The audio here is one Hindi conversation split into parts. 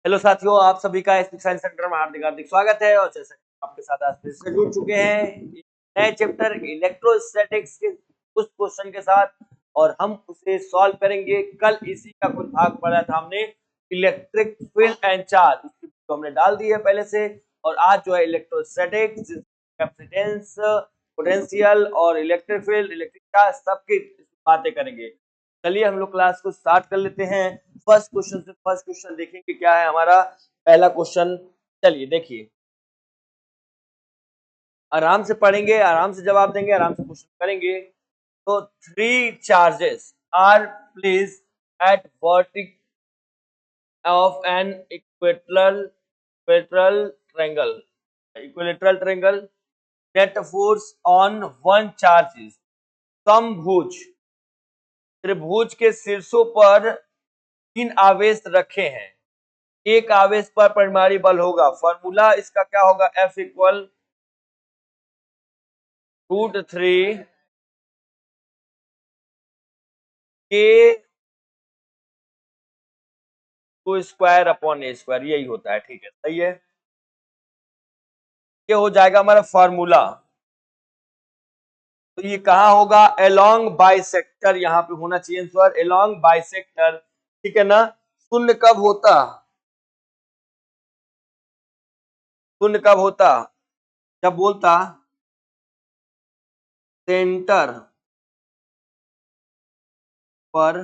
हेलो साथियों, आप सभी का इस साइंस सेंटर में हार्दिक हार्दिक स्वागत है। और जैसे आपके साथ आज फिर से जुड़ चुके हैं नए चैप्टर इलेक्ट्रोस्टैटिक्स के उस क्वेश्चन के साथ, और हम उसे सॉल्व करेंगे। कल इसी का कुछ भाग पढ़ा था हमने, इलेक्ट्रिक फील्ड एंड चार्ज, उसकी तो हमने डाल दी है पहले से। और आज जो है इलेक्ट्रोस्टैटिक्स, कैपेसिटेंस, पोटेंशियल और इलेक्ट्रिक फील्ड, इलेक्ट्रिक चार्ज, सबकी बातें करेंगे। चलिए हम लोग क्लास को स्टार्ट कर लेते हैं। फर्स्ट क्वेश्चन देखेंगे क्या है हमारा। पहला क्वेश्चन, चलिए देखिए, आराम से पढ़ेंगे, आराम से जवाब देंगे, आराम से क्वेश्चन करेंगे। तो 3 charges are placed at vertex of an equilateral triangle net force on one charge is. समभुज त्रिभुज के शीर्षों पर 3 आवेश रखे हैं, एक आवेश पर परिमाणी बल होगा। फॉर्मूला इसका क्या होगा? F इक्वल √3 के two square upon A square, यही होता है। ठीक है, सही है। ये हो जाएगा हमारा फॉर्मूला। तो ये कहाँ होगा? अलोंग बाइसेक्टर, यहाँ पे होना चाहिए आंसर, अलोंग बाइसेक्टर। ठीक है ना? शून्य कब होता? शून्य कब होता? जब बोलता सेंटर पर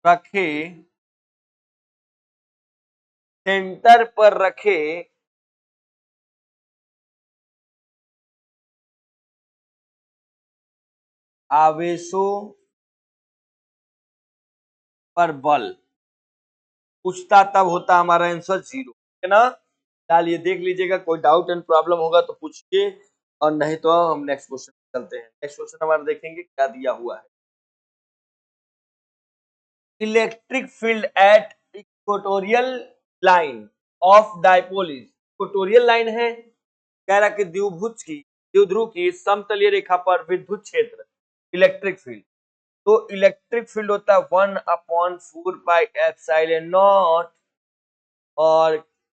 रखे, सेंटर पर रखे आवेशों पर बल पूछता, तब होता हमारा आंसर 0। है ना? डालिए, देख लीजिएगा, कोई डाउट एंड प्रॉब्लम होगा तो पूछिए, और नहीं तो हम नेक्स्ट क्वेश्चन चलते हैं। नेक्स्ट क्वेश्चन हमारा देखेंगे क्या दिया हुआ है। Electric field at equatorial line of dipole is. Equatorial line है, कह रहा कि द्विध्रुव की समतलीय रेखा पर विद्युत क्षेत्र इलेक्ट्रिक फील्ड। तो इलेक्ट्रिक फील्ड होता है 1/4πε0, और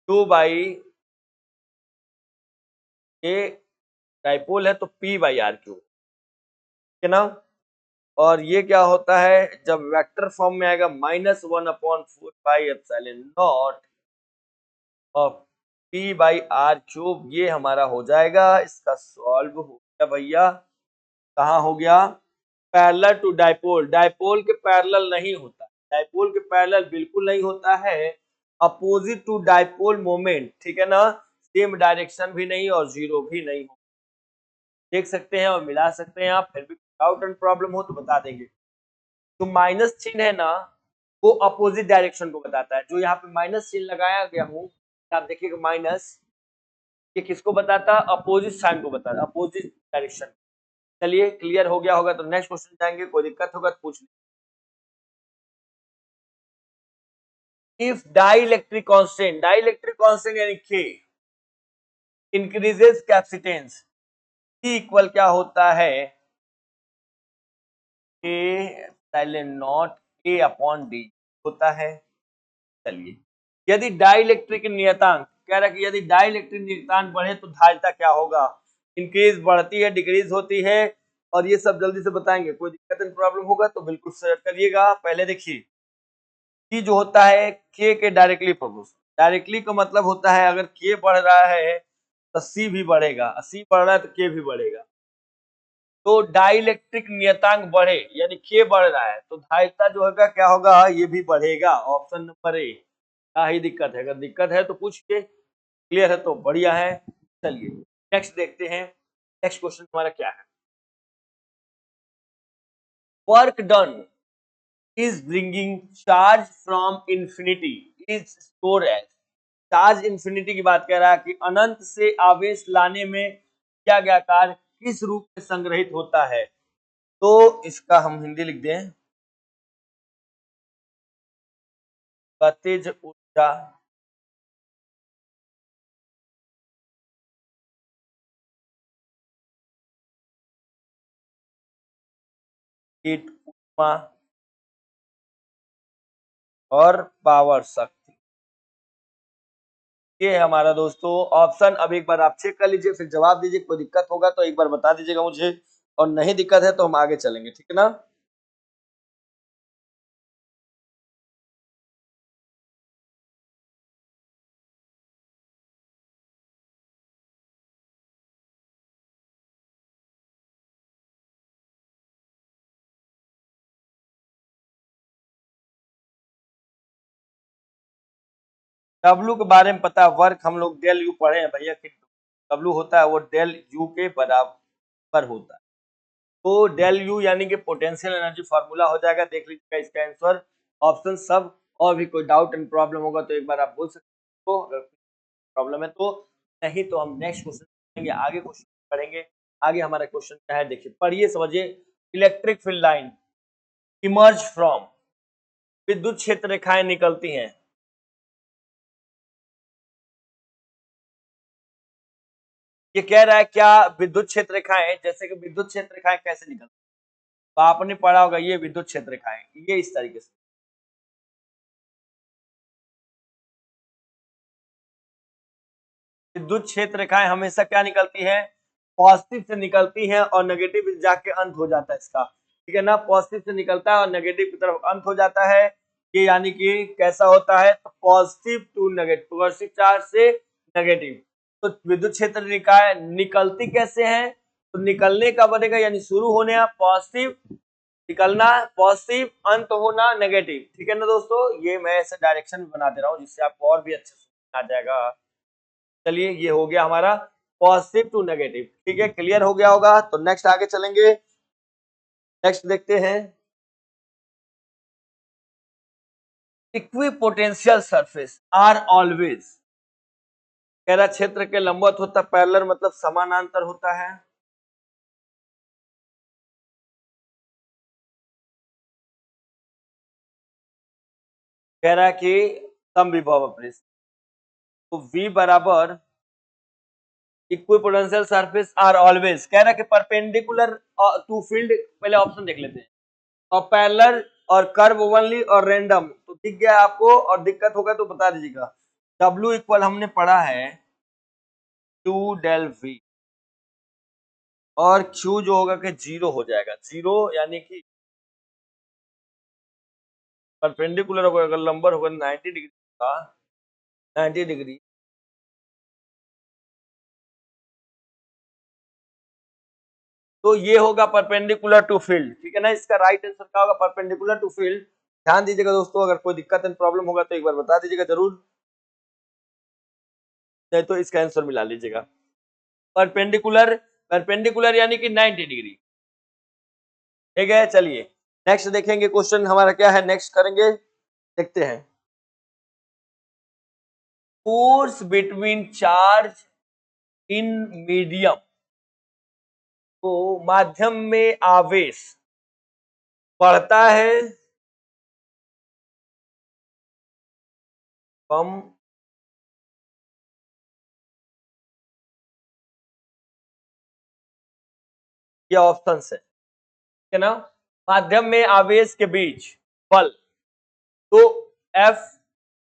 2 ये डाइपोल है तो P/R3, है ना? और ये क्या होता है जब वेक्टर फॉर्म में आएगा? -1/4πε0 ऑफ P/R3। ये हमारा हो जाएगा, इसका सॉल्व हो गया भैया। कहाँ हो गया? पैरेलल टू डाइपोल, डाइपोल के पैरेलल नहीं होता, डाइपोल के पैरेलल बिल्कुल नहीं होता है। अपोजिट टू डाइपोल मोमेंट, ठीक है ना? सेम डायरेक्शन भी नहीं और जीरो भी नहीं हो। देख सकते हैं और मिला सकते हैं आप। फिर भी डाउट एंड प्रॉब्लम हो तो बता देंगे। जो माइनस चिन्ह है ना, वो अपोजिट डायरेक्शन को बताता है। जो यहाँ पे माइनस चिन्ह लगाया गया हूँ, आप देखिएगा माइनस, ये किसको बताता है? अपोजिट साइन को बताता है, अपोजिट डायरेक्शन। चलिए, क्लियर हो गया होगा तो नेक्स्ट क्वेश्चन जाएंगे। कोई दिक्कत होगा तो पूछ लीजिए। इफ डाइलेक्ट्रिक कांस्टेंट यानी के इंक्रीजेस कैपेसिटेंस, टी इक्वल क्या होता है? Epsilon naught a upon d होता है। चलिए, यदि डाइलेक्ट्रिक नियतांक, कह रहा है कि यदि डाइलेक्ट्रिक नियतांक बढ़े तो धारिता क्या होगा? इंक्रीज बढ़ती है, डिक्रीज होती है, और ये सब जल्दी से बताएंगे। कोई दिक्कत एंड प्रॉब्लम होगा तो बिल्कुल सर्च करिएगा। पहले देखिए, कि जो होता है के डायरेक्टली प्रोपोर्शनल। डायरेक्टली का मतलब होता है अगर के बढ़ रहा है तो सी भी बढ़ेगा, सी बढ़ रहा है तो के भी बढ़ेगा। तो डाइलेक्ट्रिक नियतांक बढ़े यानी के बढ़ रहा है तो धारिता जो होगा क्या होगा? ये भी बढ़ेगा। Option number A. क्या ही दिक्कत है? अगर दिक्कत है तो पूछ के, क्लियर है तो बढ़िया है। चलिए नेक्स्ट देखते हैं। नेक्स्ट क्वेश्चन हमारा क्या है? Work done is bringing charge from infinity is stored as। Charge infinity की बात कर रहा है कि अनंत से आवेश लाने में किया गया कार्य किस रूप में संग्रहित होता है? तो इसका हम हिंदी लिख दें, गतिज ऊर्जा हीट ऊष्मा और पावर शक्ति। ये है हमारा दोस्तों ऑप्शन। अब एक बार आप चेक कर लीजिए, फिर जवाब दीजिए। कोई दिक्कत होगा तो एक बार बता दीजिएगा मुझे, और नहीं दिक्कत है तो हम आगे चलेंगे, ठीक है ना। डब्लू के बारे में पता है, वर्क हम लोग डेल यू पढ़े हैं भैया कि डब्लू होता है वो डेल यू के बराबर होता है। तो डेल यू यानी कि पोटेंशियल एनर्जी फार्मूला हो जाएगा। देख लीजिएगा इसका आंसर ऑप्शन सब। और भी कोई डाउट एंड प्रॉब्लम होगा तो एक बार आप बोल सकते हो, अगर प्रॉब्लम है तो। नहीं तो हम नेक्स्ट क्वेश्चन पढ़ेंगे, आगे क्वेश्चन पढ़ेंगे। आगे हमारा क्वेश्चन क्या है देखिए, पढ़िए समझिए। Electric field line emerge from, विद्युत क्षेत्र रेखाएं निकलती हैं। ये कह रहा है क्या विद्युत क्षेत्र रेखाएं, जैसे कि विद्युत क्षेत्र रेखाएं कैसे निकलती हैं? तो आपने पढ़ा होगा ये विद्युत क्षेत्र रेखाएं, ये इस तरीके से। विद्युत क्षेत्र रेखाएं हमेशा क्या निकलती हैं, पॉजिटिव से निकलती हैं और नेगेटिव जाके अंत हो जाता है इसका, ठीक है ना। पॉजिटिव से निकलता है और नेगेटिव की तरफ अंत हो जाता है। ये यानी कि कैसा होता है, तो positive to negative, positive charge से नेगेटिव। तो विद्युत क्षेत्र निकाय निकलती कैसे हैं, तो निकलने का बनेगा यानी शुरू होने पॉजिटिव, निकलना पॉजिटिव, अंत होना नेगेटिव, ठीक है ना दोस्तों। ये मैं ऐसे डायरेक्शन में बना दे रहा हूँ जिससे आपको और भी अच्छे से आ जाएगा। चलिए ये हो गया हमारा पॉजिटिव टू नेगेटिव, ठीक है, क्लियर हो गया होगा। तो नेक्स्ट आगे चलेंगे, नेक्स्ट देखते हैं। इक्विपोटेंशियल सरफेस आर ऑलवेज, कह रहा क्षेत्र के लंबवत होता, पैरेलल मतलब समानांतर होता है। कह रहा है कि समविभव अपृष्ठ, तो V बराबर इक्विपोटेंशियल सरफेस आर ऑलवेज, कह रहा है कि परपेंडिकुलर टू फील्ड, पहले ऑप्शन देख लेते हैं, और पैरेलल और कर्व ओनली और रैंडम, तो दिख गया आपको, और दिक्कत होगा तो बता दीजिएगा। W इक्वल हमने पढ़ा है 2 डेल V, और Q जो होगा कि जीरो हो जाएगा, जीरो यानी कि परपेंडिकुलर होगा, अगर लंबर होगा 90 डिग्री का, 90 डिग्री, तो ये होगा परपेंडिकुलर टू फील्ड, ठीक है ना। इसका राइट आंसर क्या होगा, परपेंडिकुलर टू फील्ड। ध्यान दीजिएगा दोस्तों, अगर कोई दिक्कत एंड प्रॉब्लम होगा तो एक बार बता दीजिएगा जरूर, नहीं तो इसका आंसर मिला लीजिएगा। परपेंडिकुलर, परपेंडिकुलर यानी कि 90 डिग्री, ठीक है। चलिए नेक्स्ट देखेंगे, क्वेश्चन हमारा क्या है, नेक्स्ट करेंगे, देखते हैं। Force between charge in medium, तो माध्यम में आवेश बढ़ता है, कम, ये ऑप्शन है, ठीक है ना। माध्यम में आवेश के बीच बल, तो एफ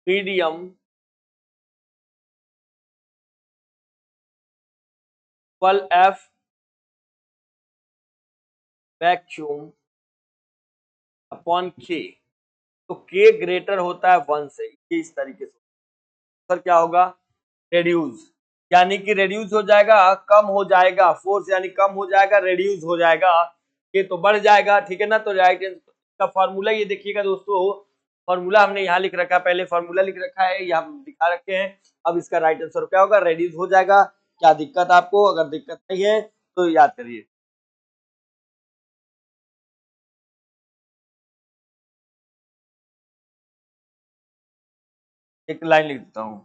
मीडियम, बल एफ वैक्यूम अपॉन के, तो के ग्रेटर होता है 1 से, ये इस तरीके से। सर क्या होगा, रेड्यूस, यानी कि रेड्यूस हो जाएगा, कम हो जाएगा, फोर्स यानी कम हो जाएगा, रेड्यूस हो जाएगा, ये तो बढ़ जाएगा, ठीक है ना। तो राइट का फॉर्मूला ये देखिएगा दोस्तों, फॉर्मूला हमने यहाँ लिख रखा है, पहले फॉर्मूला लिख रखा है, यहाँ दिखा रखे हैं। अब इसका राइट आंसर क्या होगा, रेड्यूस हो जाएगा। क्या दिक्कत आपको, अगर दिक्कत नहीं है तो याद करिए। एक लाइन लिख देता हूँ,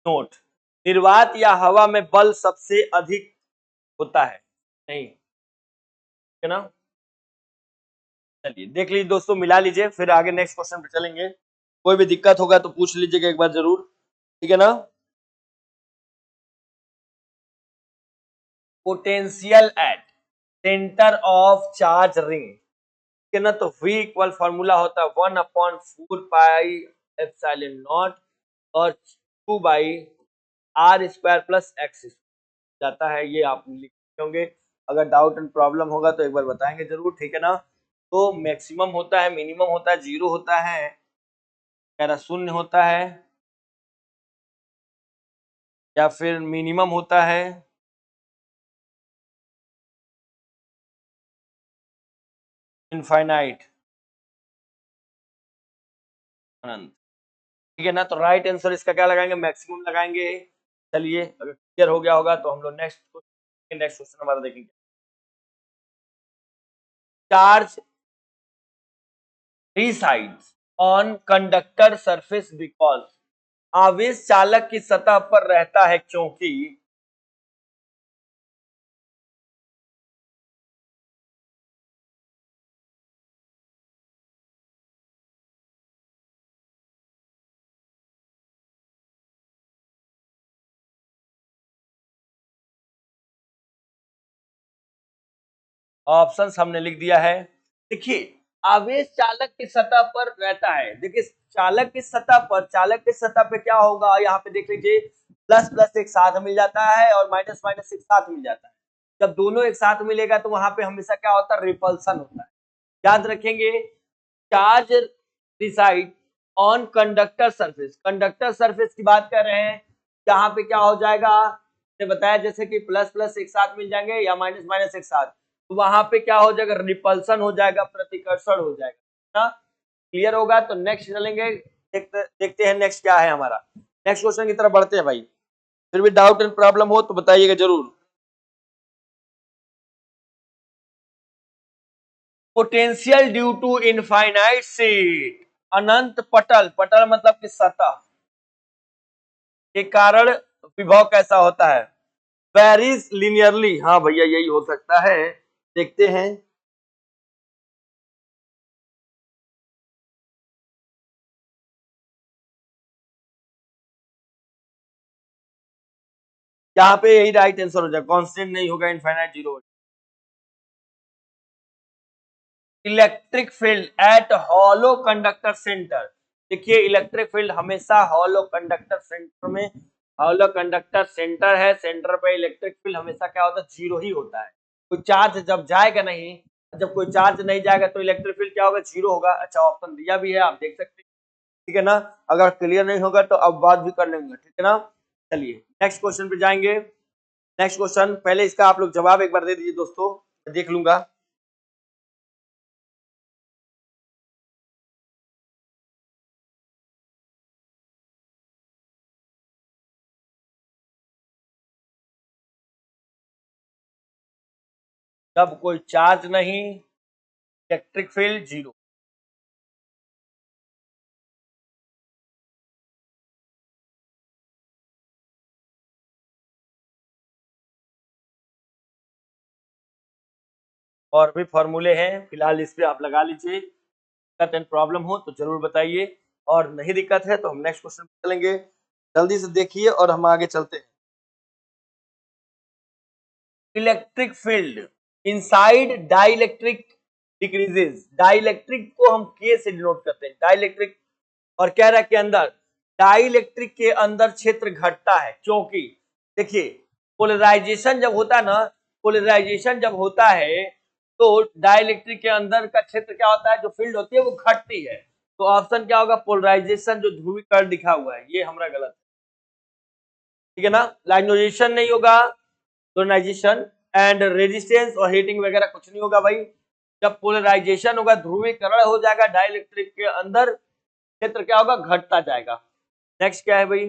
नोट, निर्वात या हवा में बल सबसे अधिक होता है? नहीं, है ना? चलिए देख लीजिए दोस्तों, मिला लीजिए, फिर आगे नेक्स्ट क्वेश्चन पे चलेंगे। कोई भी दिक्कत होगा तो पूछ लीजिएगा एक बार जरूर, ठीक है ना? Potential at centre of charge ring, ठीक है ना? तो V इक्वल फॉर्मूला होता है 1/4 पाई एप्सिलॉन नॉट और 2/r² प्लस x जाता है। ये आप लिखते होंगे, अगर डाउट एंड प्रॉब्लम होगा तो एक बार बताएंगे जरूर, ठीक है ना? तो मैक्सिमम होता है, मिनिमम होता है, जीरो होता है, कह रहा शून्य होता है, या फिर मिनिमम होता है, इनफाइनाइट, अनंत, ठीक है ना? तो राइट आंसर इसका क्या लगाएंगे? मैक्सिमम लगाएंगे। चलिए अगर क्लियर हो गया होगा तो हम लोग नेक्स्ट क्वेश्चन हमारा देखेंगे। Charge resides on conductor surface because, आवेश चालक की सतह पर रहता है क्योंकि, ऑप्शंस हमने लिख दिया है। देखिए आवेश चालक की सतह पर रहता है, देखिए चालक की सतह पे क्या होगा, यहाँ पे देख लीजिए, प्लस प्लस एक साथ मिल जाता है और माइनस माइनस एक साथ मिल जाता है। जब दोनों एक साथ मिलेगा तो वहां पे हमेशा क्या होता है? रिपल्सन होता है। याद रखेंगे, charge reside on conductor surface, conductor surface की बात कर रहे हैं, यहाँ पे क्या हो जाएगा, बताया जैसे कि प्लस प्लस एक साथ मिल जाएंगे या माइनस माइनस एक साथ, तो वहां पे क्या हो जाएगा? रिपल्सन हो जाएगा, प्रतिकर्षण हो जाएगा ना? क्लियर होगा तो नेक्स्ट चलेंगे, देखते हैं नेक्स्ट क्या है हमारा। नेक्स्ट क्वेश्चन की तरफ बढ़ते हैं भाई, फिर भी डाउट एंड प्रॉब्लम हो तो बताइएगा जरूर। Potential due to infinite sheet, अनंत पटल, पटल मतलब कि सतह के कारण विभव कैसा होता है? वेरीज लिनियरली, हाँ भैया यही हो सकता है, देखते हैं। यहाँ पे यही राइट आंसर हो जाएगा, कांस्टेंट नहीं होगा, infinite zero. Electric field at hollow conductor centre, देखिए इलेक्ट्रिक फील्ड हमेशा हॉलो कंडक्टर सेंटर में, हॉलो कंडक्टर सेंटर है, सेंटर पे इलेक्ट्रिक फील्ड हमेशा क्या होता है? जीरो ही होता है। कोई चार्ज जब जाएगा नहीं, जब कोई चार्ज नहीं जाएगा तो इलेक्ट्रिक फील्ड क्या होगा? जीरो होगा। अच्छा ऑप्शन दिया भी है, आप देख सकते हैं, ठीक है ना? अगर क्लियर नहीं होगा तो अब बात भी कर लेंगे, ठीक है ना? चलिए नेक्स्ट क्वेश्चन पे जाएंगे। नेक्स्ट क्वेश्चन, पहले इसका आप लोग जवाब एक बार दे दीजिए दोस्तों, देख लूंगा। जब कोई चार्ज नहीं, इलेक्ट्रिक फील्ड जीरो। और भी फॉर्मूले हैं, फिलहाल इस पे आप लगा लीजिए, दिक्कत एंड प्रॉब्लम हो तो जरूर बताइए, और नहीं दिक्कत है तो हम नेक्स्ट क्वेश्चन चलेंगे। जल्दी से देखिए और हम आगे चलते हैं। Electric field inside dielectric decreases, dielectric को हम के से डिनोट करते हैं, डाइलेक्ट्रिक, और कह रहा है के अंदर, डाइलेक्ट्रिक के अंदर क्षेत्र घटता है क्योंकि, देखिए पोलराइजेशन जब होता है ना, पोलराइजेशन जब होता है तो डाइलेक्ट्रिक के अंदर का क्षेत्र क्या होता है? जो फील्ड होती है वो घटती है। तो ऑप्शन क्या होगा? पोलराइजेशन, जो ध्रुवीकरण लिखा हुआ है ये हमारा गलत है, ठीक है ना? लाइनोजेशन नहीं होगा, टोनाइजेशन एंड रेजिस्टेंस और हीटिंग वगैरह कुछ नहीं होगा भाई। जब पोलराइजेशन होगा, ध्रुवीकरण हो जाएगा, डाइलेक्ट्रिक के अंदर क्षेत्र क्या होगा? घटता जाएगा। नेक्स्ट क्या है भाई?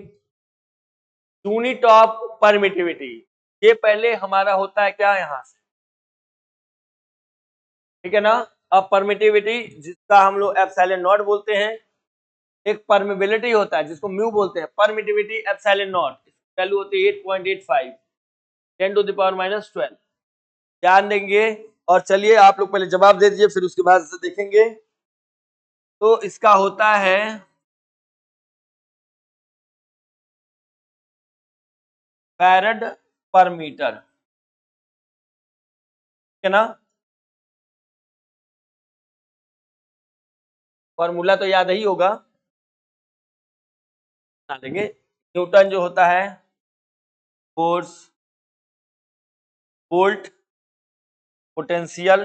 यूनिट ऑफ परमिटिविटी, ये पहले हमारा होता है क्या यहाँ से, ठीक है ना? अब परमिटिविटी जिसका हम लोग एप्सिलॉन नॉट बोलते हैं, एक परमिबिलिटी होता है जिसको म्यू बोलते हैं, परमिटिविटी एप्सिलॉन नॉट, वैल्यू होती है 8.85, 10⁻⁻12। ध्यान देंगे और चलिए आप लोग पहले जवाब दे दीजिए, फिर उसके बाद से देखेंगे। तो इसका होता है फैरड पर मीटर, है ना। फॉर्मूला तो याद ही होगा, बता देंगे। न्यूटन जो होता है फोर्स, वोल्ट, पोटेंशियल,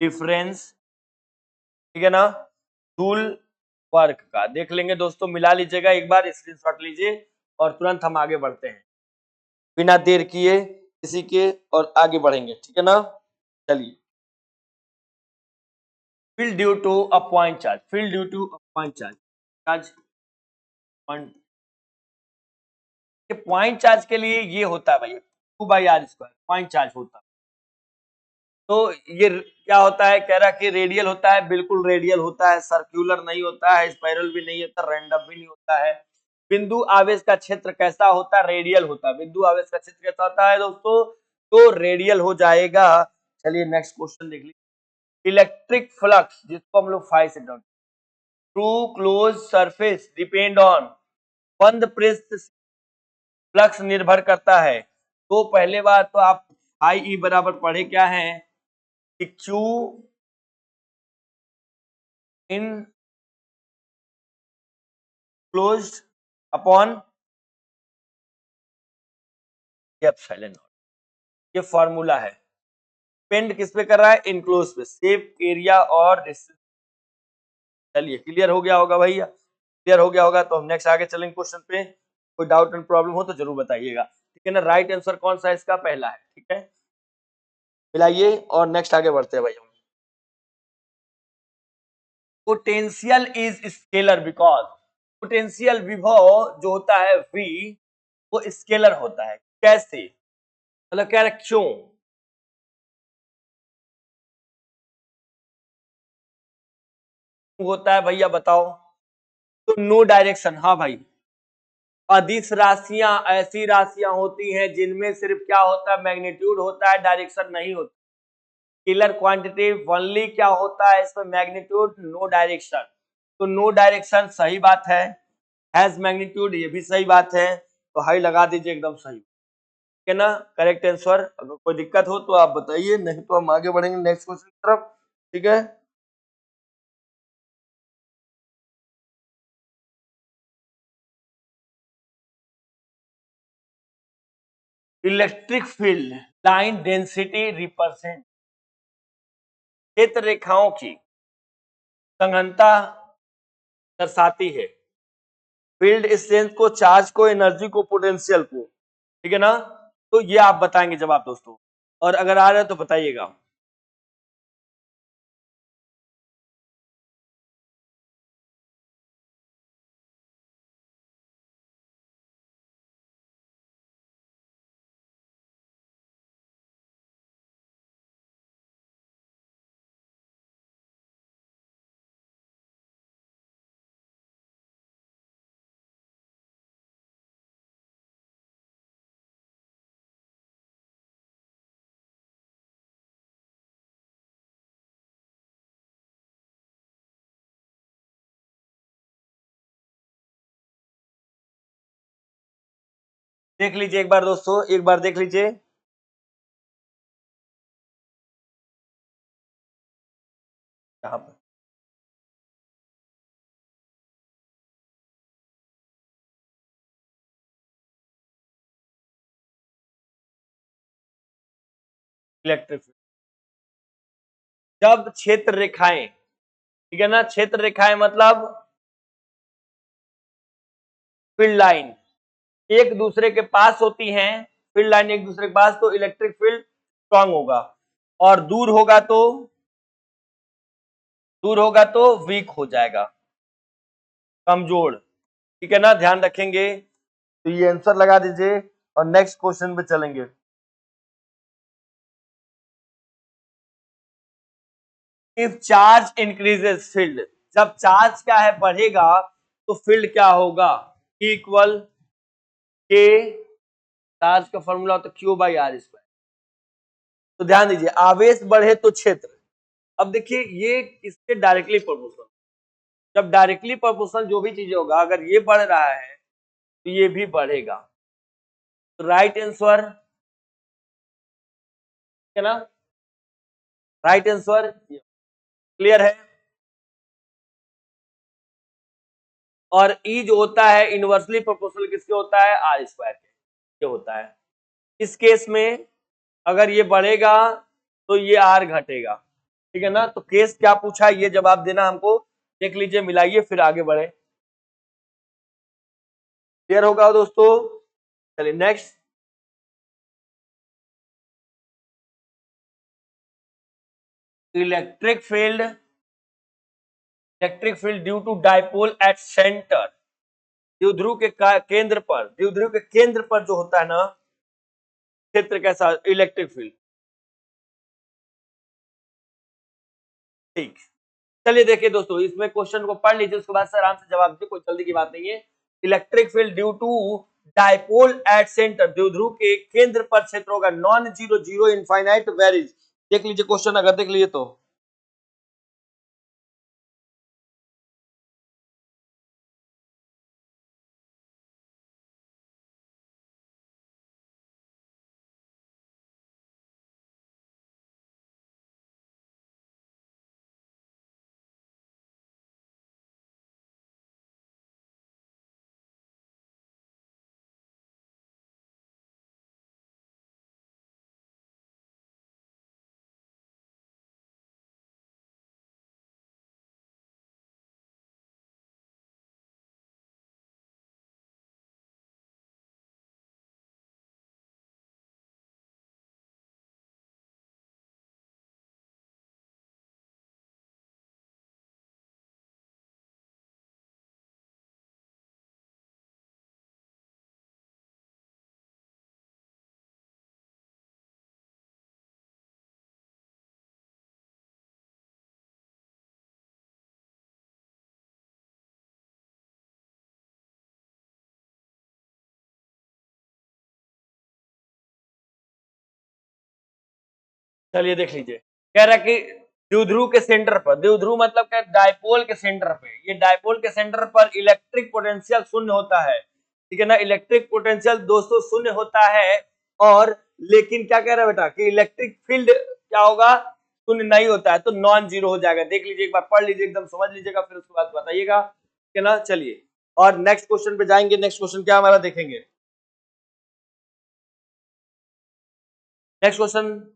डिफरेंस, ठीक है ना, जूल वर्क का देख लेंगे दोस्तों, मिला लीजिएगा एक बार, स्क्रीनशॉट लीजिए और तुरंत हम आगे बढ़ते हैं बिना देर किए किसी के, और आगे बढ़ेंगे, ठीक है ना। चलिए, field due to a point charge, field due to a point charge, charge point, point charge के लिए ये होता है भाई 2/r², पॉइंट चार्ज होता है। तो ये क्या होता है, कह रहा कि रेडियल होता है, बिल्कुल रेडियल होता है, सर्कुलर नहीं होता है, स्पाइरल भी नहीं होता, रैंडम भी नहीं होता है। बिंदु आवेश का क्षेत्र कैसा होता है, रेडियल होता है। बिंदु आवेश का क्षेत्र कैसा होता है दोस्तों, तो रेडियल हो जाएगा। चलिए नेक्स्ट क्वेश्चन देख लीजिए। इलेक्ट्रिक फ्लक्स, जिसको हम लोग फाई से through close surface depend on, बंद पृष्ठ फ्लक्स निर्भर करता है। तो पहले बात तो आप आई ई बराबर पढ़े क्या है कि Q in close upon epsilon, ये फॉर्मूला है। डिपेंड किस पे कर रहा है, इनक्लोज पे, शेप, एरिया और डिस्टेंस। चलिए क्लियर हो गया होगा भैया, क्लियर हो गया होगा तो हम नेक्स्ट आगे चलेंगे क्वेश्चन पे। कोई डाउट एंड प्रॉब्लम हो तो जरूर बताइएगा, ठीक है ना। राइट आंसर कौन सा है इसका, पहला है, ठीक है। मिलाइए और नेक्स्ट आगे बढ़ते हैं भाई हम। Potential is scalar because, potential विभव जो होता है V, वो स्केलर होता है। कैसे, मतलब क्या, क्यों होता है भैया बताओ। तो नो डायरेक्शन, हाँ भाई, अदिश राशियां ऐसी राशियां होती हैं जिनमें सिर्फ क्या होता है, मैग्नीट्यूड होता है, डायरेक्शन नहीं होता। स्केलर क्वांटिटी ओनली क्या होता है इसमें, मैग्नीट्यूड, नो डायरेक्शन। तो नो डायरेक्शन सही बात हैज मैग्नीट्यूड ये भी सही बात है, तो हाई लगा दीजिए, एकदम सही, ठीक है ना, करेक्ट आंसर। अगर कोई दिक्कत हो तो आप बताइए, नहीं तो हम आगे बढ़ेंगे नेक्स्ट क्वेश्चन की तरफ, ठीक है। Electric field line density represent, क्षेत्र रेखाओं की संघनता दर्शाती है। फील्ड स्ट्रेंथ को, चार्ज को, एनर्जी को, पोटेंशियल को, ठीक है ना। तो ये आप बताएंगे जवाब दोस्तों, और अगर आ रहा है तो बताइएगा। देख लीजिए एक बार दोस्तों, एक बार देख लीजिए। यहाँ पर इलेक्ट्रिक फील्ड, जब क्षेत्र रेखाएं, ठीक है ना, क्षेत्र रेखाएं मतलब फील्ड लाइन एक दूसरे के पास होती हैं, फील्ड लाइन एक दूसरे के पास, तो इलेक्ट्रिक फील्ड स्ट्रांग होगा, और दूर होगा तो वीक हो जाएगा, कमजोर, ठीक है ना, ध्यान रखेंगे। तो ये आंसर लगा दीजिए और नेक्स्ट क्वेश्चन पे चलेंगे। इफ चार्ज इंक्रीजेस फील्ड, जब चार्ज क्या है बढ़ेगा तो फील्ड क्या होगा, इक्वल के, चार्ज का फॉर्मूला होता है क्यू बाई आर स्क्वायर। तो ध्यान दीजिए, आवेश बढ़े तो क्षेत्र। अब देखिए ये इसके डायरेक्टली प्रोपोर्शनल, जब डायरेक्टली प्रोपोर्शनल जो भी चीज होगा, अगर ये बढ़ रहा है तो ये भी बढ़ेगा। तो राइट आंसर है ना, राइट आंसर क्लियर है। और ई जो होता है इनवर्सली प्रोपोर्शनल किसके होता है, आर स्क्वायर के होता है। इस केस में अगर ये बढ़ेगा तो ये आर घटेगा, ठीक है ना। तो केस क्या पूछा है ये जवाब देना हमको, देख लीजिए, मिलाइए फिर आगे बढ़े। क्लियर होगा दोस्तों। चलिए next, electric field, electric field due to dipole at centre, द्विध्रुव के केंद्र पर, द्विध्रुव के केंद्र पर जो होता है ना क्षेत्र, कैसा इलेक्ट्रिक फील्ड। ठीक, चलिए देखिए दोस्तों, इसमें क्वेश्चन को पढ़ लीजिए, उसके बाद से आराम से जवाब दीजिए, कोई जल्दी की बात नहीं है। Electric field due to dipole at centre, द्विध्रुव के केंद्र पर क्षेत्र होगा non zero, zero infinite varies. देख लीजिए क्वेश्चन, अगर देख लीजिए तो चलिए देख लीजिए, कह रहा है कि द्विध्रुव के सेंटर पर, द्विध्रुव मतलब क्या, डायपोल के सेंटर पे, ये डायपोल के सेंटर पर इलेक्ट्रिक पोटेंशियल शून्य होता है, ठीक है ना। इलेक्ट्रिक पोटेंशियल दोस्तों शून्य होता है, और लेकिन क्या कह रहा है बेटा कि इलेक्ट्रिक फील्ड क्या होगा, शून्य नहीं होता है, तो नॉन जीरो हो जाएगा। देख लीजिए एक बार, पढ़ लीजिए, एकदम समझ लीजिएगा, फिर उसके बाद बताइएगा, ठीक है ना। चलिए और नेक्स्ट क्वेश्चन पे जाएंगे। नेक्स्ट क्वेश्चन क्या हमारा देखेंगे, next question,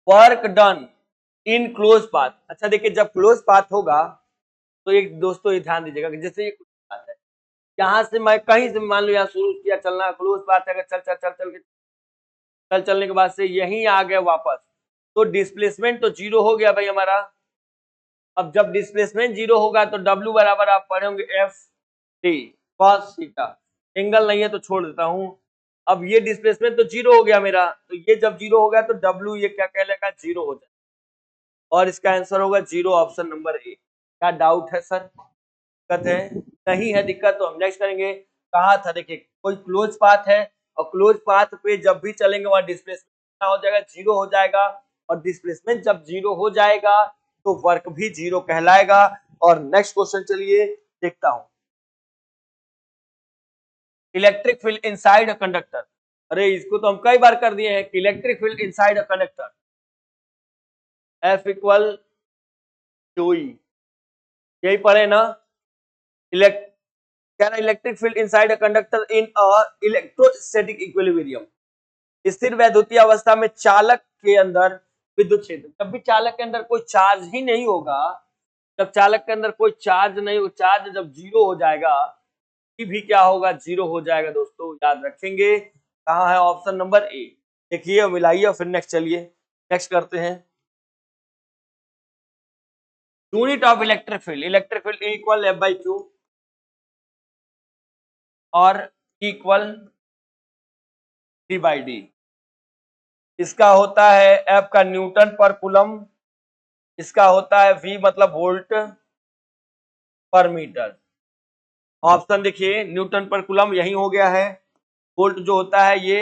work done in close path. अच्छा देखिए, जब क्लोज पाथ होगा तो एक दोस्तों ये ध्यान दीजिएगा कि जैसे ये क्लोज पाथ है, यहाँ से मैं कहीं से मान लो यहाँ शुरू किया चलना, क्लोज पाथ है, अगर चल चल चल चल के चल चलने के बाद से यहीं आ गया वापस, तो डिस्प्लेसमेंट तो जीरो हो गया भाई हमारा। अब जब डिस्प्लेसमेंट जीरो होगा तो डब्ल्यू बराबर आप पढ़े होंगे F T cos theta, angle नहीं है तो छोड़ देता हूं। अब ये डिस्प्लेसमेंट तो जीरो हो गया मेरा, तो ये जब जीरो हो गया तो डब्ल्यू ये क्या कहलाएगा, जीरो हो जाए, और इसका आंसर होगा जीरो, ऑप्शन नंबर ए। क्या डाउट है सर, दिक्कत है, नहीं है दिक्कत तो हम नेक्स्ट करेंगे। कहा था देखिए, कोई क्लोज पाथ है और क्लोज पाथ पे जब भी चलेंगे वहां डिस्प्लेसमेंट क्या हो जाएगा, जीरो हो जाएगा, और डिस्प्लेसमेंट जब जीरो हो जाएगा तो वर्क भी जीरो कहलाएगा। और नेक्स्ट क्वेश्चन चलिए देखता हूं, electric field inside a conductor. अरे इसको तो हम कई बार कर दिए हैं कि electric field inside a conductor F equal to E, यही पढ़े ना। इलेक्ट क्या ना, electric field inside a conductor in a electrostatic equilibrium, स्थिर वैद्युतीय अवस्था में चालक के अंदर विद्युत क्षेत्र, जब भी चालक के अंदर कोई चार्ज ही नहीं होगा, जब चालक के अंदर कोई चार्ज नहीं हो, चार्ज जब जीरो हो जाएगा भी क्या होगा, जीरो हो जाएगा दोस्तों, याद रखेंगे। कहाँ है, ऑप्शन नंबर ए। देखिए और मिलाइए और फिर नेक्स्ट चलिए, नेक्स्ट करते हैं। Unit of electric field equal F by Q, और इक्वल डी बाई डी। इसका होता है एफ का न्यूटन पर कूलम, इसका होता है वी मतलब वोल्ट पर मीटर। ऑप्शन देखिए, न्यूटन पर कूलम यही हो गया है। वोल्ट जो होता है ये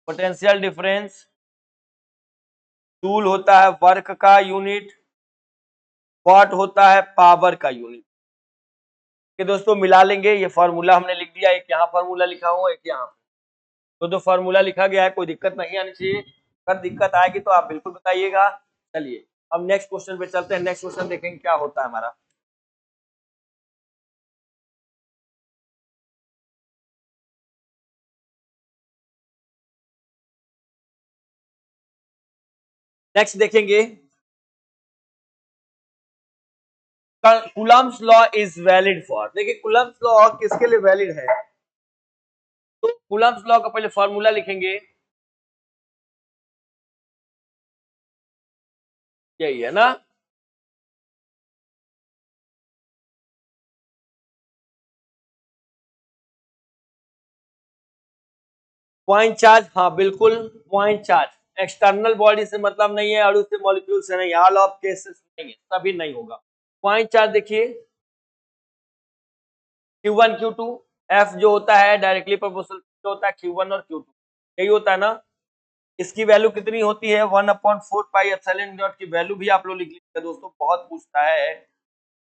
पोटेंशियल डिफरेंस। जूल होता है वर्क का यूनिट। वॉट होता है पावर का यूनिट। कि दोस्तों मिला लेंगे, ये फॉर्मूला हमने लिख दिया, एक यहाँ फॉर्मूला लिखा हुआ, एक यहाँ। तो जो फॉर्मूला लिखा गया है कोई दिक्कत नहीं आनी चाहिए। अगर दिक्कत आएगी तो आप बिल्कुल बताइएगा। चलिए अब नेक्स्ट क्वेश्चन पे चलते हैं। नेक्स्ट क्वेश्चन देखेंगे क्या होता है हमारा। नेक्स्ट देखेंगे, Coulomb's law is valid for. देखिए कूलम्स लॉ किसके लिए वैलिड है, तो कूलम्स लॉ का पहले फॉर्मूला लिखेंगे, यही है ना। पॉइंट चार्ज, हाँ बिल्कुल पॉइंट चार्ज। एक्सटर्नल बॉडी से मतलब नहीं है और उससे मॉलिक्यूल से नहीं, ऑल ऑफ केसेस नहीं है, तभी नहीं होगा। पॉइंट चार्ज देखिए Q1 Q2, F जो होता है डायरेक्टली प्रोपोर्शनल जो होता है Q1 और Q2, यही होता है ना। इसकी वैल्यू कितनी होती है 1/4 पाई एप्सिलॉन नॉट की वैल्यू भी आप लोग लिख लीजिएगा दोस्तों, बहुत पूछता है,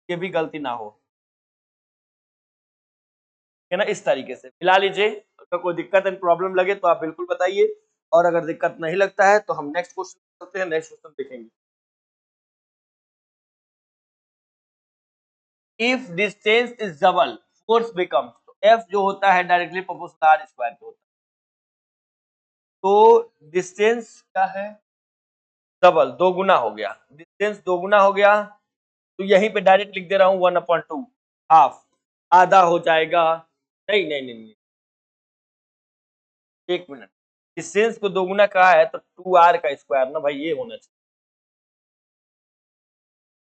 ये भी गलती ना हो, है ना। इस तरीके से मिला लीजिए। अगर कोई दिक्कत एंड प्रॉब्लम लगे तो आप बिल्कुल बताइए, और अगर दिक्कत नहीं लगता है तो हम नेक्स्ट क्वेश्चन करते हैं। नेक्स्ट क्वेश्चन देखेंगे, if distance is double force becomes. तो एफ जो होता है डायरेक्टली प्रोपोर्शनल आर स्क्वायर पे होता है, तो डिस्टेंस क्या है डबल, दो गुना हो गया, डिस्टेंस दो गुना हो गया, तो यहीं पे डायरेक्ट लिख दे रहा हूं 1/2, हाफ, आधा हो जाएगा। नहीं नहीं नहीं, नहीं। एक मिनट, डिस्टेंस को दोगुना कहा है तो 2r का स्क्वायर ना भाई, ये होना चाहिए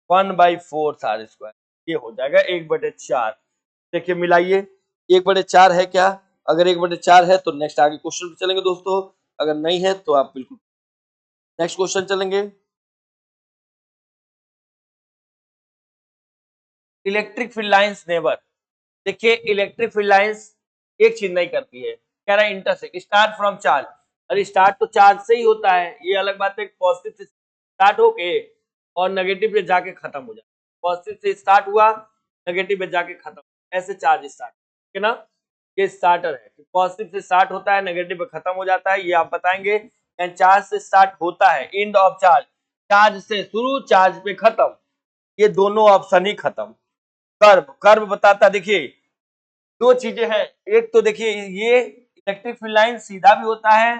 1/4 r स्क्वायर, ये हो जाएगा 1/4। देखिए मिलाइए, 1/4 है क्या, अगर 1/4 है तो नेक्स्ट आगे क्वेश्चन पे चलेंगे दोस्तों, अगर नहीं है तो आप बिल्कुल नेक्स्ट क्वेश्चन चलेंगे। Electric field lines never. देखिए इलेक्ट्रिक फील्ड लाइंस एक चीज नहीं करती है, कह रहा है इंटरसेक्ट स्टार्ट फ्रॉम चार्ज। अरे स्टार्ट तो चार्ज से ही होता है, ये अलग बात है, पॉजिटिव से स्टार्ट होके और नेगेटिव पे जाके खत्म हो जाए। पॉजिटिव से स्टार्ट हुआ, नेगेटिव पे जाके खत्म, ऐसे चार्ज स्टार्ट, ठीक है ना। ये स्टार्टर है, पॉजिटिव से स्टार्ट होता है, नेगेटिव पे खत्म हो जाता है, ये आप बताएंगे। एंड चार्ज से स्टार्ट होता है, एंड ऑफ चार्ज, चार्ज से शुरू चार्ज पे खत्म, ये दोनों ऑप्शन ही खत्म। कर्व, कर्व बताता है, देखिए दो चीजें हैं, एक तो देखिए ये इलेक्ट्रिक फील्ड लाइन सीधा भी होता है,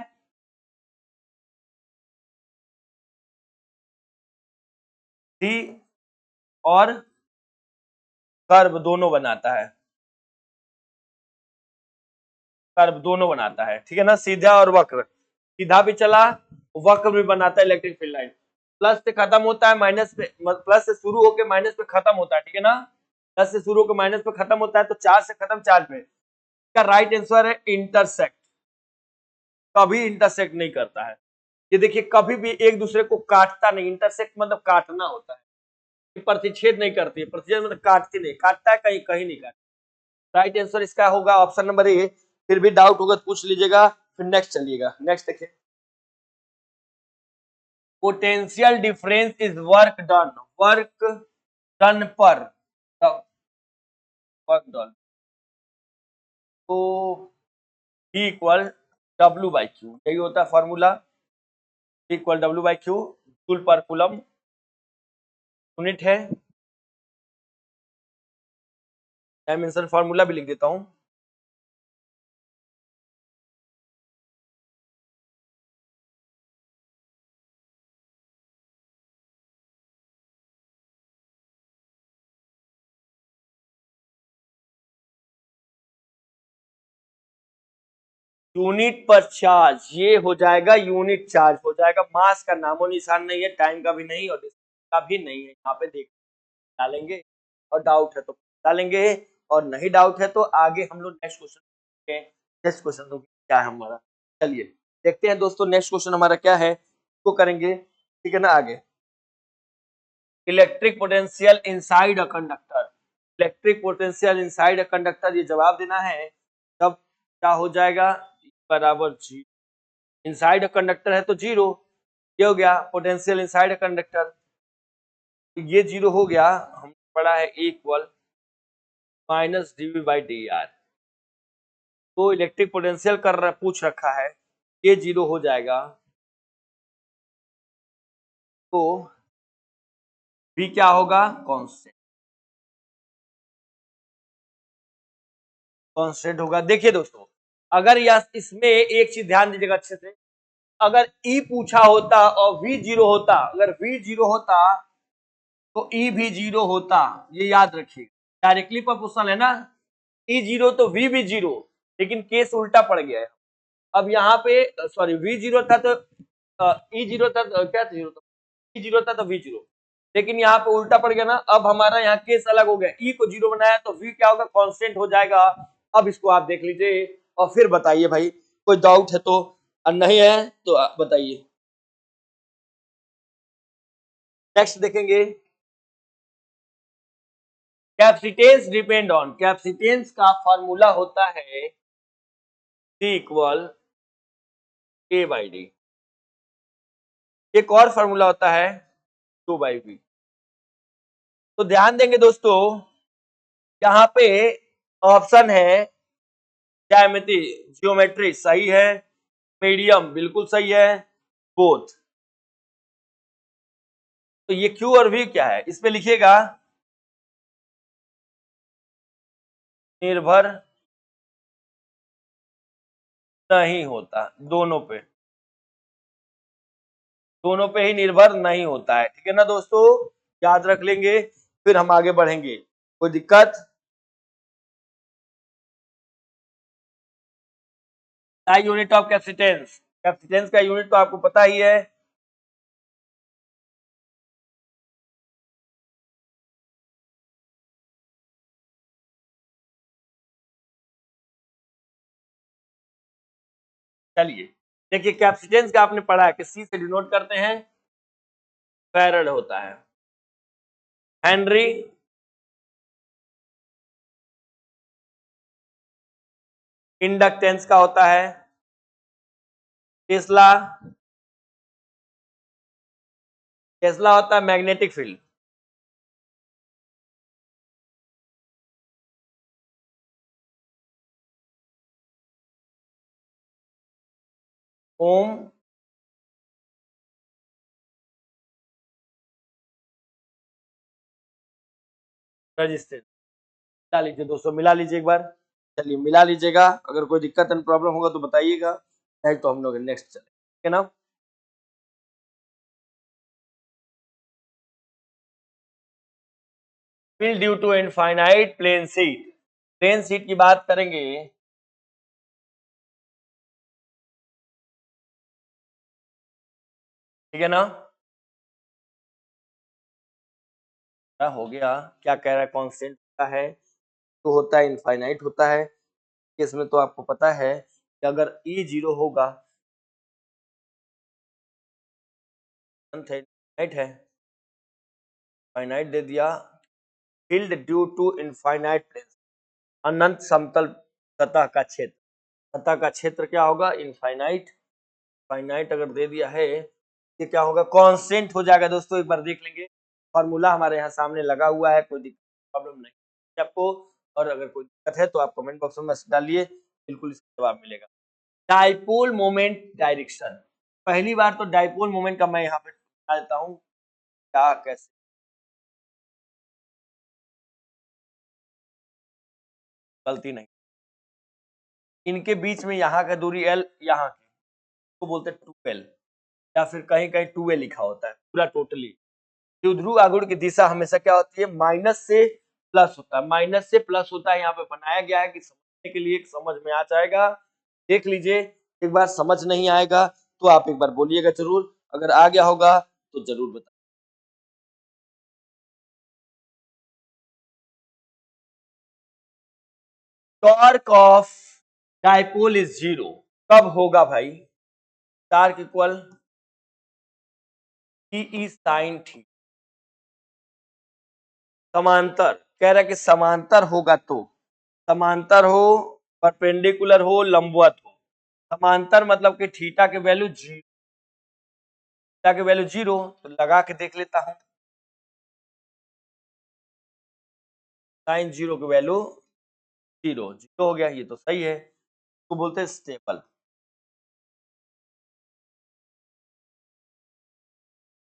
डी, और कर्व दोनों बनाता है, कर्व दोनों बनाता है, ठीक है ना, सीधा और वक्र, सीधा भी चला, वक्र भी बनाता है इलेक्ट्रिक फील्ड लाइन। प्लस से खत्म होता है, माइनस पे, प्लस से शुरू होकर माइनस पे खत्म होता है, ठीक है ना। प्लस से शुरू होकर माइनस पे खत्म होता है, तो चार्ज से खत्म चार्ज पे। इसका राइट आंसर है इंटरसेक्ट, कभी इंटरसेक्ट नहीं करता है। ये देखिए कभी भी एक दूसरे को काटता नहीं, इंटरसेक्ट मतलब काटना होता है, प्रतिच्छेद नहीं करती है, प्रतिच्छेद मतलब काटती नहीं, काटता है कहीं, कहीं नहीं काटता। राइट आंसर इसका होगा ऑप्शन नंबर ए। फिर भी डाउट होगा तो पूछ लीजिएगा, फिर नेक्स्ट चलिएगा। नेक्स्ट देखिए, potential difference is work done, work done पर वर्क डन, तो E इक्वल W/Q, यही होता है फॉर्मूला, इक्वल W/Q, जूल पर कूलम यूनिट है। डायमेंशन फॉर्मूला भी लिख देता हूं, यूनिट पर चार्ज, ये हो जाएगा यूनिट चार्ज हो जाएगा, मास का नामो निशान नहीं है, टाइम का भी नहीं और डिस्टेंस का भी नहीं है, यहाँ पे देख डालेंगे, और डाउट है तो डालेंगे, और नहीं डाउट है तो आगे हम लोग नेक्स्ट क्वेश्चन, नेक्स्ट क्वेश्चन तो क्या है हमारा, चलिए देखते हैं दोस्तों नेक्स्ट क्वेश्चन हमारा क्या है, तो करेंगे, ठीक है ना आगे। Electric potential inside a conductor, electric potential inside a conductor, ये जवाब देना है। तब क्या हो जाएगा, बराबर जी, इनसाइड अ कंडक्टर है तो जीरो, ये हो गया पोटेंशियल इनसाइड अ कंडक्टर, ये जीरो हो गया। हम पढ़ा है equal minus dv by D R, तो इलेक्ट्रिक पोटेंशियल पूछ रखा है, ये जीरो हो जाएगा, तो v क्या होगा, कांस्टेंट, कांस्टेंट होगा। देखिए दोस्तों, अगर यह इसमें एक चीज ध्यान दीजिएगा अच्छे से, अगर E पूछा होता और V जीरो होता, अगर V जीरो होता तो E भी जीरो होता, ये याद रखिएगा। डायरेक्टली प्रोपोर्शनल है ना, E जीरो तो V भी जीरो, लेकिन केस उल्टा पड़ गया है। अब यहाँ पे सॉरी V जीरो था तो E जीरो था, क्या जीरो था, E जीरो था तो V जीरो, लेकिन यहाँ पे उल्टा पड़ गया ना। अब हमारा यहाँ केस अलग हो गया, E को जीरो बनाया तो V क्या होगा, कांस्टेंट हो जाएगा। अब इसको आप देख लीजिए और फिर बताइए भाई, कोई डाउट है तो, और नहीं है तो बताइए। नेक्स्ट देखेंगे, कैपेसिटेंस डिपेंड ऑन, कैपेसिटेंस का फॉर्मूला होता है C equal A by D, एक और फॉर्मूला होता है 2 बाई V। तो ध्यान देंगे दोस्तों, यहाँ पे ऑप्शन है ज्यामिति, जियोमेट्री सही है, मीडियम बिल्कुल सही है, बोथ। तो ये Q और V क्या है, इस पे लिखिएगा निर्भर नहीं होता, दोनों पे ही निर्भर नहीं होता है, ठीक है ना दोस्तों, याद रख लेंगे, फिर हम आगे बढ़ेंगे। कोई दिक्कत, यूनिट ऑफ कैपेसिटेंस, कैपेसिटेंस का यूनिट तो आपको पता ही है, चलिए देखिए, कैपेसिटेंस का आपने पढ़ा है कि सी से डिनोट करते हैं, फैराड होता है, हेनरी, इंडक्टेंस का होता है टेस्ला, टेस्ला होता है मैग्नेटिक फील्ड, ओम, रेजिस्टेंस। मिला लीजिए दोस्तों, मिला लीजिए एक बार, चलिए मिला लीजिएगा, अगर कोई दिक्कत एंड प्रॉब्लम होगा तो बताइएगा, नहीं तो हम लोग नेक्स्ट चले, ठीक है ना। Field due to infinite plane sheet, plane sheet की बात करेंगे, ठीक है ना। क्या हो गया, क्या कह रहा है, कांस्टेंट होता है तो होता है इनफाइनाइट होता है, इसमें तो आपको पता है कि अगर ई जीरो होगा, इनफाइनाइट है, फाइनाइट दे दिया, field due to infinite plane, अनंत समतल सतह का क्षेत्र, सतह का क्षेत्र क्या होगा, इनफाइनाइट, फाइनाइट अगर दे दिया है, ये क्या होगा, कांस्टेंट हो जाएगा दोस्तों, एक बार देख लेंगे, फॉर्मूला हमारे यहाँ सामने लगा हुआ है, कोई प्रॉब्लम नहीं है आपको, और अगर कोई दिक्कत है तो आप कमेंट बॉक्स में मैसेज डालिए, बिल्कुल इसका जवाब मिलेगा। डाइपोल मोमेंट डायरेक्शन, पहली बार तो डाइपोल मोमेंट का मैं यहाँ पे बता देता हूँ क्या कैसे, गलती नहीं, इनके बीच में यहाँ का दूरी एल, यहाँ की तो बोलते हैं 2l, या फिर कहीं कहीं 2a लिखा होता है पूरा टोटली। द्विध्रुव आघूर्ण की दिशा हमेशा क्या होती है, माइनस से प्लस होता है, माइनस से प्लस होता है, यहाँ पे बनाया गया है कि समझने के लिए, समझ में आ जाएगा, देख लीजिए, एक बार समझ नहीं आएगा तो आप एक बार बोलिएगा जरूर, अगर आ गया होगा तो जरूर बताइए। Torque of dipole is zero, कब होगा भाई, torque equal T E sine theta, समांतर, कह रहा है कि समांतर होगा तो, समांतर हो, परपेंडिकुलर हो, लंबवत हो। समांतर मतलब कि थीटा के वैल्यू जीरो, थीटा के वैल्यू जीरो, तो लगा के देख लेता हूं, साइन जीरो की वैल्यू जीरो, जीरो हो गया, ये तो सही है, इसको बोलते हैं स्टेबल,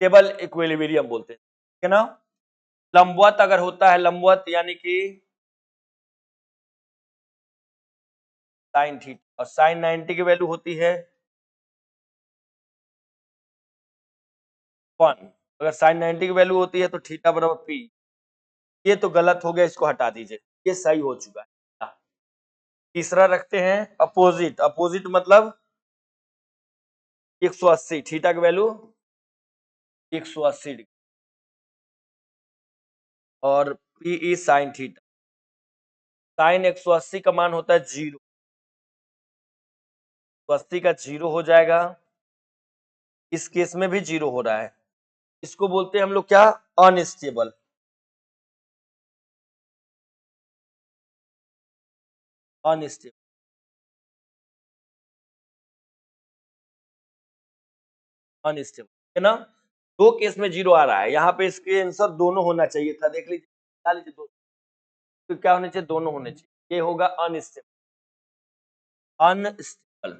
स्टेबल इक्विलिब्रियम बोलते हैं, ठीक है ना। लंबवत अगर होता है, लंबवत यानी कि साइन थीटा, और साइन 90 की वैल्यू होती है 1, अगर साइन 90 की वैल्यू होती है तो थीटा बराबर पी। ये तो गलत हो गया, इसको हटा दीजिए, ये सही हो चुका है। तीसरा रखते हैं अपोजिट, अपोजिट मतलब 180, थीटा की वैल्यू 180 डिग्री, और P E sine theta, sine 180 का मान होता है जीरो, 180 का जीरो हो जाएगा, इस केस में भी जीरो हो रहा है, इसको बोलते हैं हम लोग क्या, अनस्टेबल, अनस्टेबल, अनस्टेबल, है ना। दो केस में जीरो आ रहा है, यहाँ पे इसके आंसर दोनों होना चाहिए था, देख लीजिए, निकाल लीजिए दो, तो क्या होने चाहिए, दोनों होने चाहिए, ये होगा अनस्टेबल, अनस्टेबल।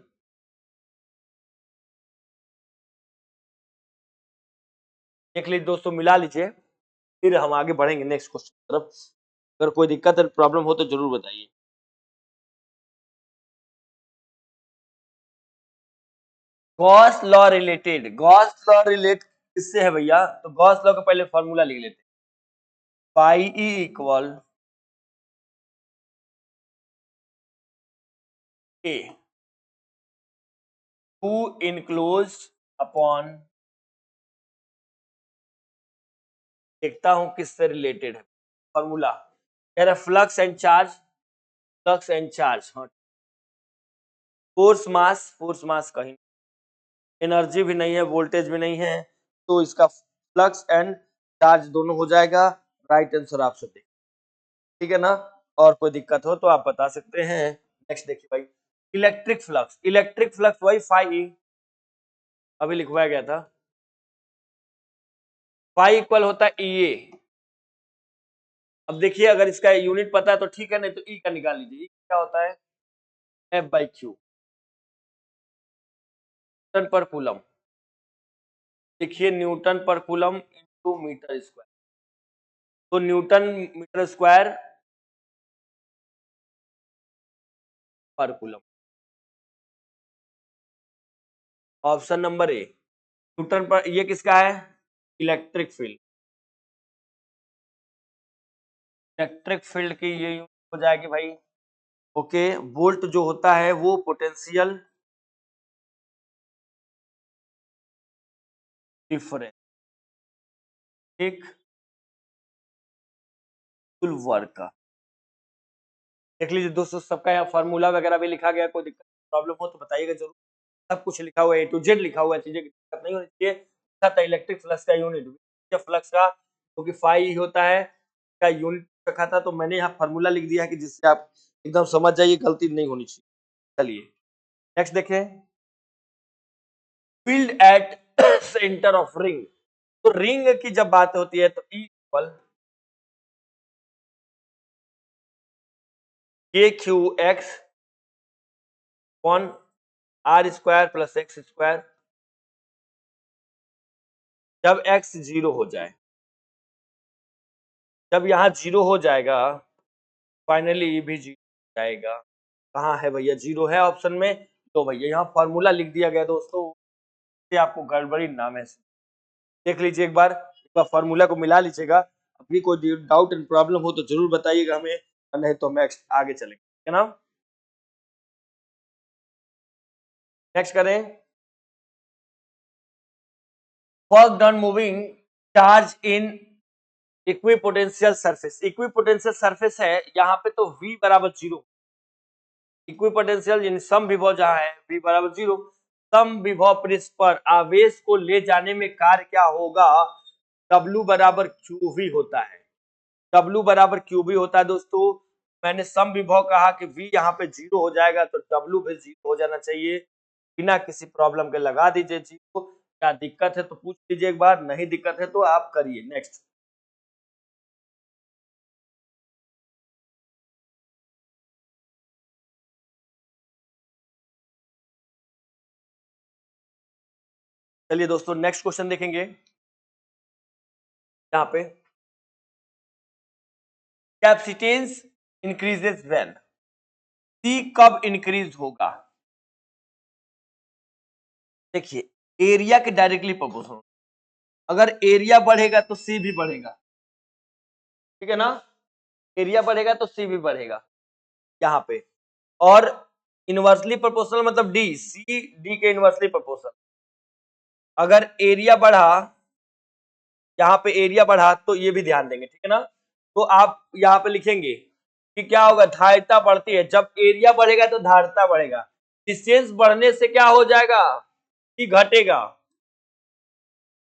देख लीजिए दोस्तों, मिला लीजिए, फिर हम आगे बढ़ेंगे नेक्स्ट क्वेश्चन की तरफ। अगर कोई दिक्कत प्रॉब्लम हो तो जरूर बताइए। Gauss law related, Gauss law relate किससे है भैया, तो गॉस लॉ का पहले फॉर्मूला लिख लेते हैं, phi E equal a to enclose upon, देखता हूं किससे रिलेटेड है फॉर्मूला, कह रहा flux and charge, flux and charge, हाँ, फोर्स मास, फोर्स मास कहीं, एनर्जी भी नहीं है, वोल्टेज भी नहीं है, तो इसका फ्लक्स एंड चार्ज दोनों हो जाएगा, राइट आंसर आप सब, ठीक है ना। और कोई दिक्कत हो तो आप बता सकते हैं। नेक्स्ट देखिए भाई, इलेक्ट्रिक फ्लक्स, इलेक्ट्रिक फ्लक्स वही फाई ई, अभी लिखवाया गया था, फाई इक्वल होता है ई ए। अब देखिए, अगर इसका यूनिट पता है तो ठीक है, नहीं तो ई का निकाल लीजिए, ई क्या होता है, F by Q, newton per coulomb, देखिए Newton per coulomb into metre square, तो न्यूटन मीटर स्क्वायर पर coulomb, option number A, Newton पर, ये किसका है, इलेक्ट्रिक फील्ड, इलेक्ट्रिक फील्ड की ये यूनिट हो जाएगी भाई, ओके, वोल्ट जो होता है वो पोटेंशियल डिफरेंस, एक कुल वर्ग का, देख लीजिए दोस्तों, सबका यहाँ फार्मूला वगैरह भी लिखा गया, कोई दिक्कत प्रॉब्लम हो तो बताइएगा जरूर, सब कुछ लिखा हुआ है, ए टू जेड लिखा हुआ है, चीजें की दिक्कत नहीं होनी चाहिए। लिखा था इलेक्ट्रिक फ्लक्स का यूनिट, फ्लक्स का क्योंकि फाई ही होता है, का यूनिट रखा था, तो मैंने यहाँ फार्मूला लिख दिया है कि जिससे आप एकदम समझ जाइए, गलती नहीं होनी चाहिए। चलिए नेक्स्ट देखें, field at centre of ring, तो रिंग की जब बात होती है तो E equal K Q X one R square plus X square, जब एक्स जीरो हो जाए, जब यहाँ जीरो हो जाएगा, फाइनली ये भी जीरो हो जाएगा, कहाँ है भैया, जीरो है ऑप्शन में, तो भैया यहाँ फॉर्मूला लिख दिया गया दोस्तों, इससे आपको गड़बड़ी ना महसूस, देख लीजिए एक बार फॉर्मूला को मिला लीजिएगा, अभी कोई डाउट एंड प्रॉब्लम हो तो जरूर बताइएगा हमें, नहीं तो नेक्स्ट आगे चलेंगे, है ना। नेक्स्ट करें, work done moving charge in equipotential surface, equipotential surface है यहाँ पे, तो v बराबर जीरो, इक्विपोटेंशियल यानी सम विभव जहां है v बराबर जीरो, सम विभव पृष्ठ पर आवेश को ले जाने में कार्य क्या होगा, W बराबर q भी होता है, W बराबर QV होता है दोस्तों। मैंने सम विभव कहा कि V यहाँ पे 0 हो जाएगा तो W भी 0 हो जाना चाहिए, बिना किसी प्रॉब्लम के लगा दीजिए 0। क्या दिक्कत है तो पूछ लीजिए एक बार, नहीं दिक्कत है तो आप करिए। नेक्स्ट, चलिए दोस्तों नेक्स्ट क्वेश्चन देखेंगे। यहाँ पे कैपेसिटेंस इंक्रीजेस व्हेन, C कब इंक्रीज होगा? देखिए एरिया के डायरेक्टली प्रोपोर्शनल, अगर एरिया बढ़ेगा तो C भी बढ़ेगा, ठीक है ना। एरिया बढ़ेगा तो C भी बढ़ेगा यहाँ पे। और इनवर्सली प्रोपोर्शनल मतलब D, C D के इनवर्सली प्रोपोर्शनल। अगर एरिया बढ़ा, यहाँ पे एरिया बढ़ा तो ये भी ध्यान देंगे, ठीक है ना। तो आप यहाँ पे लिखेंगे कि क्या होगा, धारिता बढ़ती है। जब एरिया बढ़ेगा तो धारिता बढ़ेगा। डिस्टेंस बढ़ने से क्या हो जाएगा कि घटेगा,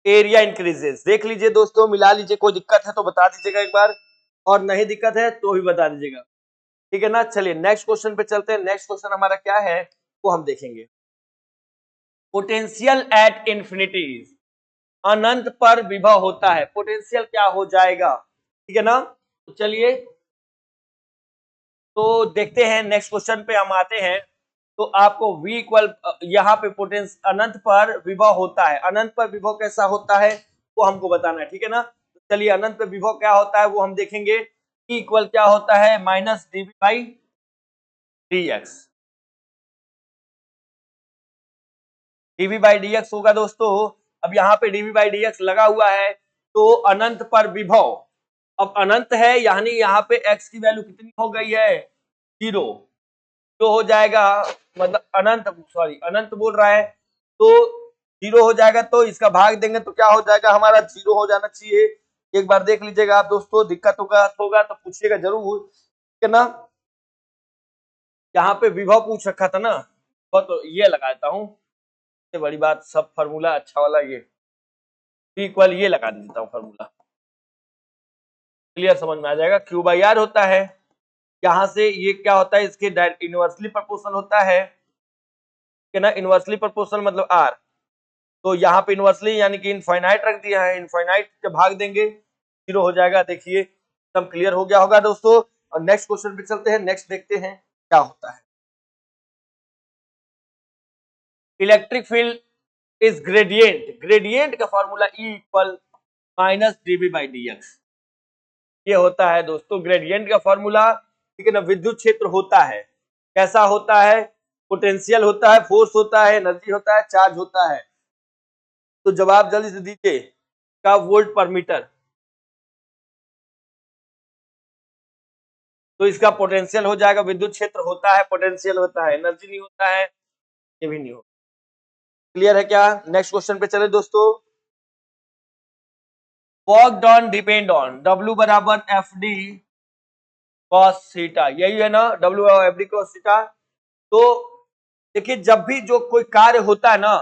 एरिया इंक्रीजेस। देख लीजिए दोस्तों, मिला लीजिए, कोई दिक्कत है तो बता दीजिएगा एक बार, और नहीं दिक्कत है तो भी बता दीजिएगा, ठीक है ना। चलिए नेक्स्ट क्वेश्चन पे चलते हैं। नेक्स्ट क्वेश्चन हमारा क्या है वो हम देखेंगे। पोटेंशियल एट इंफिनिटी, अनंत पर विभव होता है, पोटेंशियल क्या हो जाएगा, ठीक है ना। तो चलिए तो देखते हैं, नेक्स्ट क्वेश्चन पे हम आते हैं। तो आपको V इक्वल, यहाँ पे पोटेंशियल अनंत पर विभव होता है, अनंत पर विभव कैसा होता है वो हमको बताना है, ठीक है ना। तो चलिए अनंत पर विभव क्या होता है वो हम देखेंगे। E इक्वल क्या होता है, minus dV by dx, dV by dx होगा दोस्तों। अब यहाँ पे dV बाई dx लगा हुआ है, तो अनंत पर विभव, अब अनंत है यानी यहाँ पे x की वैल्यू कितनी हो गई है, 0। तो हो जाएगा, मतलब अनंत, सॉरी अनंत बोल रहा है, तो 0 हो जाएगा। तो इसका भाग देंगे तो क्या हो जाएगा, हमारा 0 हो जाना चाहिए। एक बार देख लीजिएगा आप दोस्तों, दिक्कत होगा तो पूछिएगा जरूर, ठीक है ना। यहाँ पे विभव पूछ रखा था ना, तो ये लगाता हूँ, सबसे बड़ी बात, सब फॉर्मूला अच्छा वाला ये इक्वल ये लगा देता हूँ फॉर्मूला, क्लियर समझ में आ जाएगा। क्यू बाई आर होता है, यहाँ से ये क्या होता है, इसके इनवर्सली प्रोपोर्शनल होता है, ठीक है ना। इनवर्सली प्रोपोर्शनल मतलब आर, तो यहाँ पे इनवर्सली यानी कि इनफाइनाइट रख दिया है, इनफाइनाइट के भाग देंगे 0 हो जाएगा। देखिए एकदम क्लियर हो गया होगा दोस्तों। और नेक्स्ट क्वेश्चन पे चलते हैं, नेक्स्ट देखते हैं क्या होता है। Electric field is gradient, gradient का formula E equal minus dV by dx, ये होता है दोस्तों ग्रेडियंट का फॉर्मूला, ठीक है ना। विद्युत क्षेत्र होता है, कैसा होता है, पोटेंशियल होता है, फोर्स होता है, एनर्जी होता है, चार्ज होता है। तो जवाब जल्दी से दीजिए, का वोल्ट पर मीटर। तो इसका पोटेंशियल हो जाएगा, विद्युत क्षेत्र होता है, पोटेंशियल होता है, एनर्जी नहीं होता है, ये भी नहीं होता। क्लियर है क्या? नेक्स्ट क्वेश्चन पे चले दोस्तों। Work done depend on, W बराबर एफ डी कॉस थीटा, यही है ना, W बराबर एफ डी कॉस थीटा। तो देखिए जब भी जो कोई कार्य होता है ना,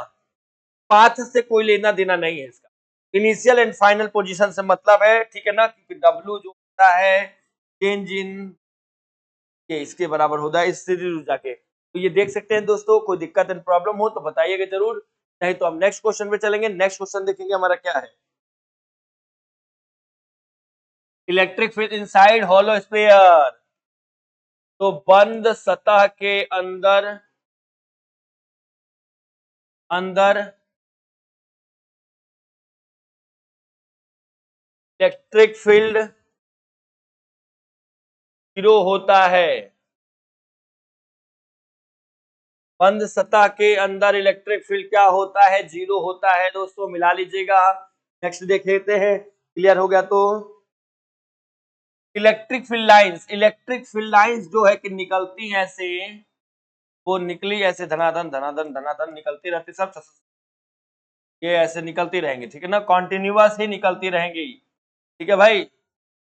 पाथ से कोई लेना देना नहीं है इसका, इनिशियल एंड फाइनल पोजीशन से मतलब है, ठीक है ना। क्योंकि W जो होता है चेंज इन, ये इसके बराबर होता है स्थिर ऊर्जा के। तो ये देख सकते हैं दोस्तों, कोई दिक्कत एंड प्रॉब्लम हो तो बताइएगा जरूर, नहीं तो हम नेक्स्ट क्वेश्चन पे चलेंगे। नेक्स्ट क्वेश्चन देखेंगे हमारा क्या है। Electric field inside hollow sphere, तो बंद सतह के अंदर, अंदर इलेक्ट्रिक फील्ड 0 होता है, बंद सतह के अंदर इलेक्ट्रिक फील्ड क्या होता है, 0 होता है दोस्तों, मिला लीजिएगा। नेक्स्ट देख लेते हैं, क्लियर हो गया तो। Electric field lines, electric field lines जो है कि निकलती हैं ऐसे, वो निकली ऐसे धनाधन धनाधन धनाधन निकलती रहती, सब ये ऐसे निकलती रहेंगी, ठीक है ना, कॉन्टिन्यूअस ही निकलती रहेंगी, ठीक है भाई।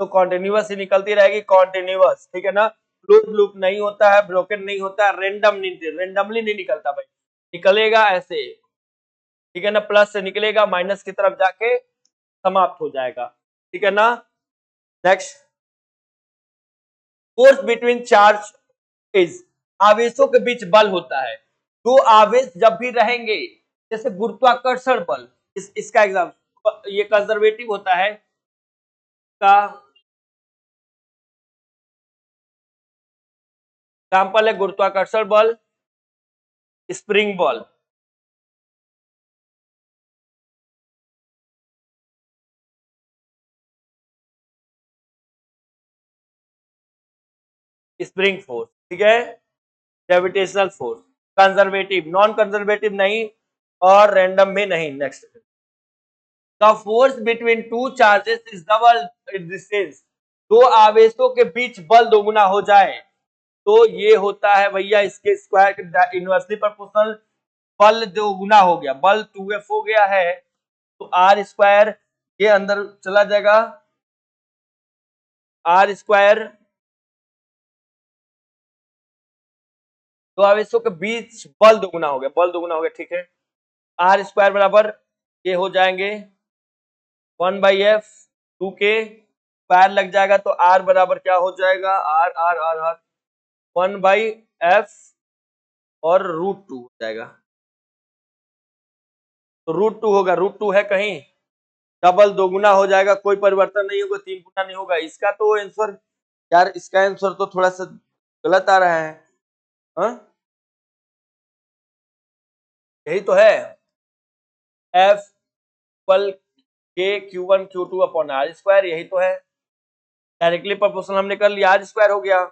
तो कॉन्टिन्यूअस ही निकलती रहेगी, कॉन्टिन्यूअस, ठीक है ना। क्लोज लूप नहीं होता है, ब्रोकन नहीं होता है, रेंडमली नहीं निकलता भाई, निकलेगा ऐसे, ठीक है ना, प्लस से निकलेगा माइनस की तरफ जाके समाप्त हो जाएगा, ठीक है ना। Next force between charge is, आवेशों के बीच बल होता है। दो आवेश जब भी रहेंगे, जैसे गुरुत्वाकर्षण बल, इसका एग्जाम्पल ये कंजर्वेटिव होता है का एग्जाम्पल है गुरुत्वाकर्षण बल, स्प्रिंग बल। स्प्रिंग फोर्स, ठीक है, gravitational force, conservative, non conservative नहीं और रैंडम में नहीं। Next, the force between two charges is double distance, दो आवेशों के बीच बल दोगुना हो जाए तो ये होता है भैया इसके स्क्वायर इनवर्सली प्रोपोर्शनल, बल दोगुना हो गया, बल 2f हो गया है तो आर स्क्वायर ये अंदर चला जाएगा, आर स्क्वायर दो आवेशों के बीच बल दोगुना हो गया, बल दोगुना हो गया, ठीक है। आर स्क्वायर बराबर ये हो जाएंगे 1/f 2k, स्क्वायर लग जाएगा तो आर बराबर क्या हो जाएगा, are are are are 1/f और √2 हो जाएगा, तो √2 होगा, √2 है कहीं, डबल दोगुना हो जाएगा, कोई परिवर्तन नहीं होगा, 3 गुना नहीं होगा। इसका तो आंसर यार, इसका आंसर तो थोड़ा सा गलत आ रहा है, हाँ यही तो है, F equal k Q1 Q2 upon R square, यही तो है, डायरेक्टली प्रोपोर्शनल हमने कर लिया, आर स्क्वायर हो गया,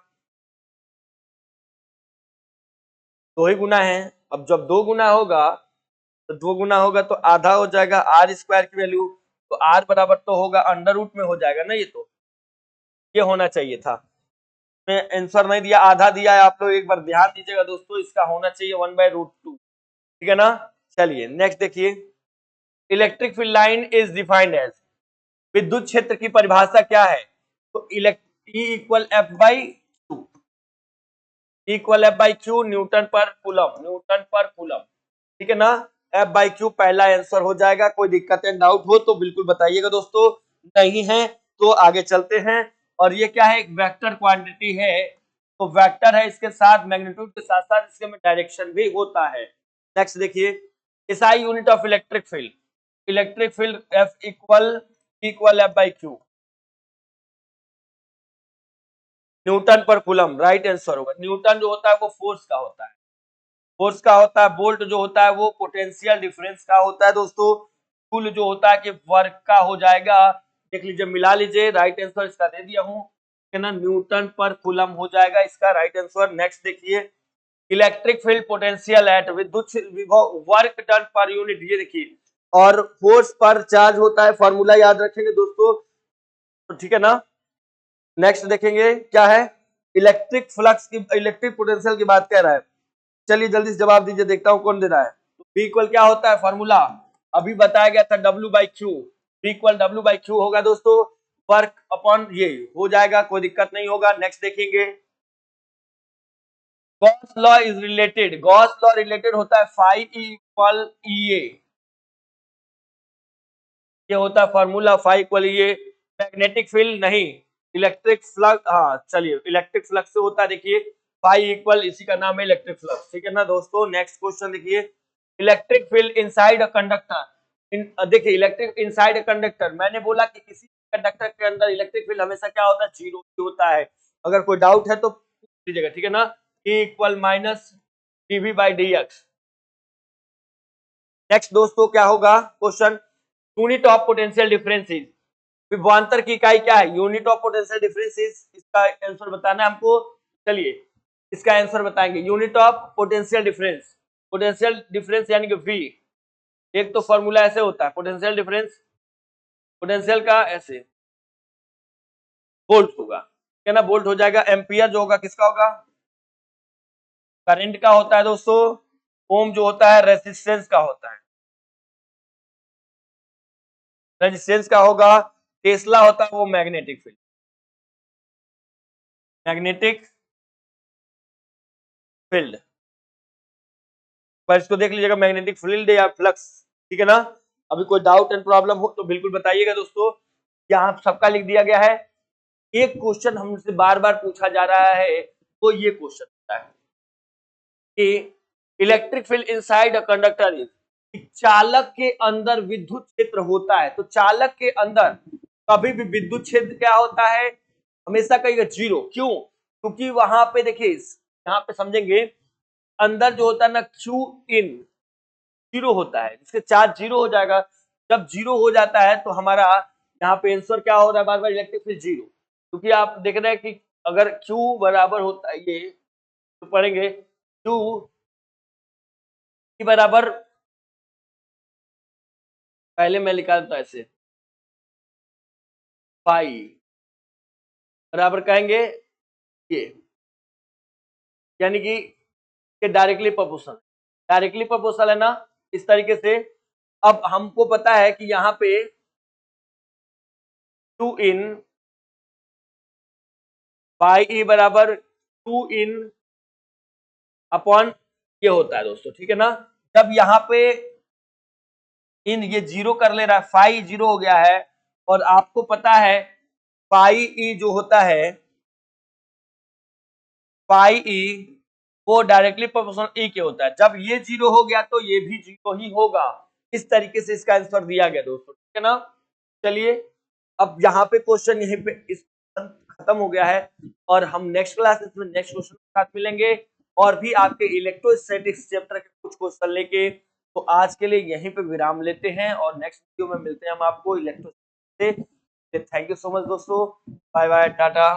दो ही गुना है। अब जब दो गुना होगा तो दो गुना होगा तो आधा हो जाएगा आर स्क्वायर की वैल्यू, तो आर बराबर तो होगा अंडर रूट में हो जाएगा ना, ये तो ये होना चाहिए था, मैं आंसर नहीं दिया, आधा दिया है, आप लोग एक बार ध्यान दीजिएगा दोस्तों, इसका होना चाहिए 1/√2, ठीक है ना। चलिए नेक्स्ट देखिए, electric field line is defined as, विद्युत क्षेत्र की परिभाषा क्या है, तो E equal F by Q, equal F by Q newton per coulomb, newton per coulomb, ठीक है ना। एफ बाई क्यू पहला आंसर हो जाएगा, कोई दिक्कत है डाउट हो तो बिल्कुल बताइएगा दोस्तों, नहीं है तो आगे चलते हैं। और ये क्या है, एक वेक्टर क्वांटिटी है, तो वेक्टर है, इसके साथ मैग्नीट्यूड के साथ साथ इसके में डायरेक्शन भी होता है। नेक्स्ट देखिए, SI unit of electric field, electric field F equal F by Q, newton per coulomb, right answer होगा। न्यूटन जो होता है वो फोर्स का होता है, फोर्स का होता है, वोल्ट जो होता है वो पोटेंशियल डिफरेंस का होता है दोस्तों, कुल जो होता है कि वर्क का हो जाएगा, देख लीजिए मिला लीजिए, राइट आंसर इसका दे दिया हूं, है ना, न्यूटन पर कूलम हो जाएगा इसका राइट आंसर। नेक्स्ट देखिए, इलेक्ट्रिक फील्ड पोटेंशियल एट विद्युत विभव वर्क डन पर यूनिट, ये देखिए, और फोर्स पर चार्ज होता है, फॉर्मूला याद रखेंगे दोस्तों, तो ठीक है ना। नेक्स्ट देखेंगे क्या है, इलेक्ट्रिक फ्लक्स की, इलेक्ट्रिक पोटेंशियल की बात कर रहा है, चलिए जल्दी से जवाब दीजिए, देखता हूं कौन दे रहा है। तो बी इक्वल क्या होता है, फॉर्मूला अभी बताया गया था, W/Q, बी इक्वल W/Q होगा दोस्तों, वर्क अपॉन ये हो जाएगा, कोई दिक्कत नहीं होगा। नेक्स्ट देखेंगे, Gauss law is related, Gauss law related होता है फाई इक्वल EA, ये होता है formula phi equal EA, magnetic field नहीं, इलेक्ट्रिक फ्लक्स, हाँ चलिए इलेक्ट्रिक फ्लक्स से होता है, देखिए फाई इक्वल, इसी का नाम है इलेक्ट्रिक फ्लक्स, ठीक है ना दोस्तों। नेक्स्ट क्वेश्चन देखिए, electric field inside a conductor, देखिए इलेक्ट्रिक इनसाइड अ कंडक्टर, मैंने बोला कि किसी कंडक्टर के अंदर इलेक्ट्रिक फील्ड हमेशा क्या होता है, जीरो होता है, अगर कोई डाउट है तो पूछ लीजिएगा, ठीक है ना। E equal minus dV/dx। Next दोस्तों क्या होगा question, unit of potential difference is, विभवांतर की इकाई क्या है, unit of potential difference is, इसका आंसर बताना है हमको, चलिए इसका आंसर बताएंगे, unit of potential difference, potential difference यानी कि V, एक तो फॉर्मूला ऐसे होता है पोटेंशियल डिफरेंस, पोटेंशियल का ऐसे वोल्ट होगा, क्या ना, वोल्ट हो जाएगा, एम्पियर जो होगा किसका होगा, करंट का होता है दोस्तों, ओम जो होता है रेजिस्टेंस का होता है, रेजिस्टेंस का होगा, टेस्ला होता है वो मैग्नेटिक फील्ड, मैग्नेटिक फील्ड, पर इसको देख लीजिएगा मैग्नेटिक फील्ड या फ्लक्स, ठीक है ना। अभी कोई डाउट एंड प्रॉब्लम हो तो बिल्कुल बताइएगा दोस्तों, यहाँ सबका लिख दिया गया है, एक क्वेश्चन हमसे बार बार पूछा जा रहा है, तो ये क्वेश्चन होता है कि electric field inside a conductor is, चालक के अंदर विद्युत क्षेत्र होता है। तो चालक के अंदर कभी भी विद्युत क्षेत्र क्या होता है, हमेशा कहिएगा जीरो। क्यों? क्योंकि वहां पे देखिए, यहाँ पे समझेंगे, अंदर जो होता है ना क्यू इन जीरो होता है, जिसके चार्ज जीरो हो जाएगा। जब जीरो हो जाता है तो हमारा यहाँ पे आंसर क्या हो रहा है, बार बार इलेक्ट्रिक फील्ड जीरो। क्योंकि आप देख रहे हैं कि अगर Q बराबर होता है, ये तो पढ़ेंगे Q की बराबर, पहले मैं निकालता ऐसे, पाई बराबर कहेंगे ये, यानी कि ये डायरेक्टली प्रोपोर्शनल, डायरेक्टली प्रोपोर्शनल है ना, इस तरीके से। अब हमको पता है कि यहाँ पे 2 इन पाई ई बराबर 2 इन अपॉन ये होता है दोस्तों, ठीक है ना। जब यहाँ पे इन ये जीरो कर ले रहा है, फाई जीरो हो गया है, और आपको पता है पाई ई जो होता है, पाई ई वो डायरेक्टली प्रोपोर्शनल ई के होता है। जब ये जीरो हो गया तो ये भी जीरो ही होगा। इस तरीके से इसका आंसर दिया गया दोस्तों, ठीक है ना। चलिए, अब यहाँ पे क्वेश्चन यहीं पे इस खत्म हो गया है, और हम नेक्स्ट क्लास में नेक्स्ट क्वेश्चन के साथ मिलेंगे, और भी आपके इलेक्ट्रोस्टैटिक्स चैप्टर के कुछ क्वेश्चन लेके। तो आज के लिए यहीं पे विराम लेते हैं, और नेक्स्ट वीडियो में मिलते हैं हम आपको इलेक्ट्रोस्टैटिक्स से। थैंक यू सो मच दोस्तों, बाय बाय, टाटा।